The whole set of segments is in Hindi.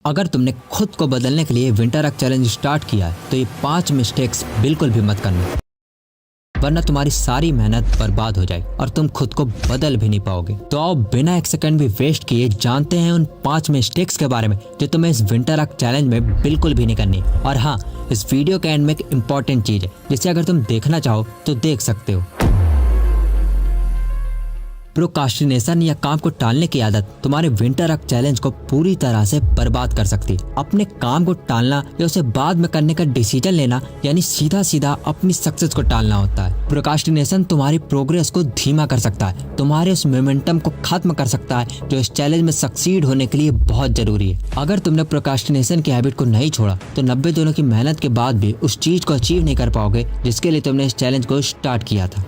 अगर तुमने खुद को बदलने के लिए विंटर आर्क चैलेंज स्टार्ट किया है तो ये 5 मिस्टेक्स बिल्कुल भी मत करना, वरना तुम्हारी सारी मेहनत बर्बाद हो जाएगी और तुम खुद को बदल भी नहीं पाओगे। तो आओ बिना एक सेकंड भी वेस्ट किए जानते हैं उन 5 मिस्टेक्स के बारे में जो तुम्हें इस विंटर आर्क चैलेंज में बिल्कुल भी नहीं करनी। और हाँ, इस वीडियो के एंड में एक इम्पॉर्टेंट चीज है जिसे अगर तुम देखना चाहो तो देख सकते हो। प्रोक्रास्टिनेशन या काम को टालने की आदत तुम्हारे विंटर आर्क चैलेंज को पूरी तरह से बर्बाद कर सकती है। अपने काम को टालना या उसे बाद में करने का डिसीजन लेना यानी सीधा सीधा अपनी सक्सेस को टालना होता है। प्रोक्रास्टिनेशन तुम्हारी प्रोग्रेस को धीमा कर सकता है, तुम्हारे उस मोमेंटम को खत्म कर सकता है जो इस चैलेंज में सक्सीड होने के लिए बहुत जरूरी है। अगर तुमने प्रोक्रास्टिनेशन की हैबिट को नहीं छोड़ा तो 90 दिनों की मेहनत के बाद भी उस चीज को अचीव नहीं कर पाओगे जिसके लिए तुमने इस चैलेंज को स्टार्ट किया था।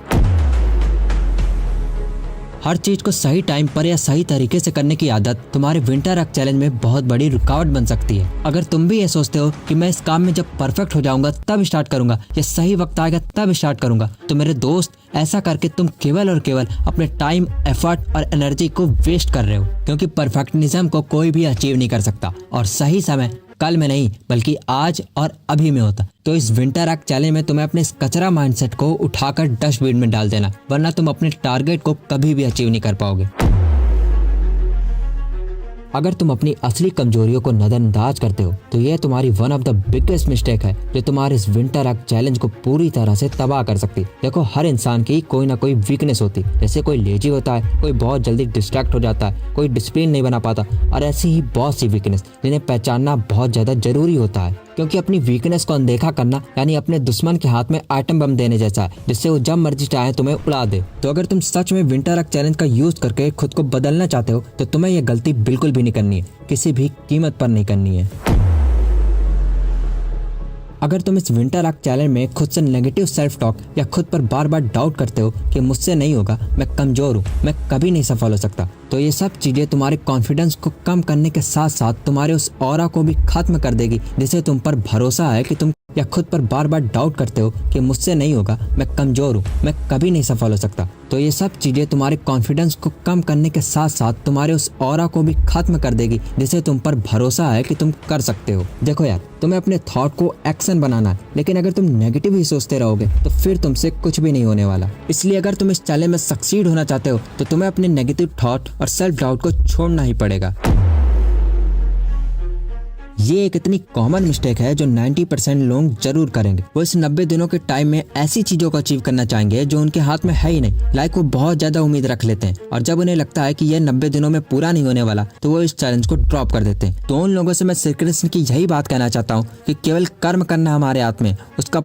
हर चीज को सही टाइम पर या सही तरीके से करने की आदत तुम्हारे विंटर आर्क चैलेंज में बहुत बड़ी रुकावट बन सकती है। अगर तुम भी ये सोचते हो कि मैं इस काम में जब परफेक्ट हो जाऊंगा तब स्टार्ट करूंगा या सही वक्त आएगा तब स्टार्ट करूंगा, तो मेरे दोस्त ऐसा करके तुम केवल और केवल अपने टाइम, एफर्ट और एनर्जी को वेस्ट कर रहे हो, क्योंकि परफेक्शनिज्म को कोई भी अचीव नहीं कर सकता और सही समय कल में नहीं बल्कि आज और अभी में होता। तो इस विंटर आर्क चैलेंज में तुम्हें अपने इस कचरा माइंडसेट को उठाकर डस्टबिन में डाल देना, वरना तुम अपने टारगेट को कभी भी अचीव नहीं कर पाओगे। अगर तुम अपनी असली कमजोरियों को नजरअंदाज करते हो तो यह तुम्हारी one of the biggest mistake है जो तुम्हारे इस विंटर आर्क चैलेंज को पूरी तरह से तबाह कर सकती है। देखो, हर इंसान की कोई ना कोई वीकनेस होती है। जैसे कोई लेजी होता है, कोई बहुत जल्दी डिस्ट्रैक्ट हो जाता है, कोई डिसिप्लिन नहीं बना पाता, और ऐसी ही बहुत सी वीकनेस जिन्हें पहचानना बहुत ज्यादा जरूरी होता है, क्योंकि अपनी वीकनेस को अनदेखा करना यानी अपने दुश्मन के हाथ में आइटम बम देने जैसा है जिससे वो जब मर्जी चाहे तुम्हें उड़ा दे। तो अगर तुम सच में विंटर आर्क चैलेंज का यूज करके खुद को बदलना चाहते हो तो तुम्हें यह गलती बिल्कुल भी नहीं करनी है, किसी भी कीमत पर नहीं करनी है। अगर तुम इस विंटर आर्क चैलेंज में खुद से नेगेटिव सेल्फ टॉक या खुद पर बार बार डाउट करते हो कि मुझसे नहीं होगा, मैं कमजोर हूँ, मैं कभी नहीं सफल हो सकता, तो ये सब चीजें तुम्हारे कॉन्फिडेंस को कम करने के साथ साथ तुम्हारे उस ऑरा को भी खत्म कर देगी जिससे तुम पर भरोसा है कि तुम या खुद पर बार बार डाउट करते हो कि मुझसे नहीं होगा, मैं कमजोर हूँ, मैं कभी नहीं सफल हो सकता, तो ये सब चीजें तुम्हारे कॉन्फिडेंस को कम करने के साथ साथ तुम्हारे उस ऑरा को भी खत्म कर देगी जिससे तुम पर भरोसा है कि तुम कर सकते हो। देखो यार, तुम्हें अपने थॉट को एक्शन बनाना है, लेकिन अगर तुम नेगेटिव ही सोचते रहोगे तो फिर तुमसे कुछ भी नहीं होने वाला। इसलिए अगर तुम इस चैलेंज में सक्सीड होना चाहते हो तो तुम्हें अपने नेगेटिव थॉट और सेल्फ डाउट को छोड़ना ही पड़ेगा। ये एक इतनी कॉमन मिस्टेक है जो 90% लोग जरूर करेंगे। वो इस 90 दिनों के टाइम में ऐसी चीजों को अचीव करना चाहेंगे जो उनके हाथ में है ही नहीं। लाइक वो बहुत ज्यादा उम्मीद रख लेते हैं और जब उन्हें लगता है कि ये 90 दिनों में पूरा नहीं होने वाला तो वो इस चैलेंज को ड्रॉप कर देते हैं। तो उन लोगों से मैं श्री कृष्ण की यही बात कहना चाहता हूँ कि केवल कर्म करना हमारे हाथ में, उसका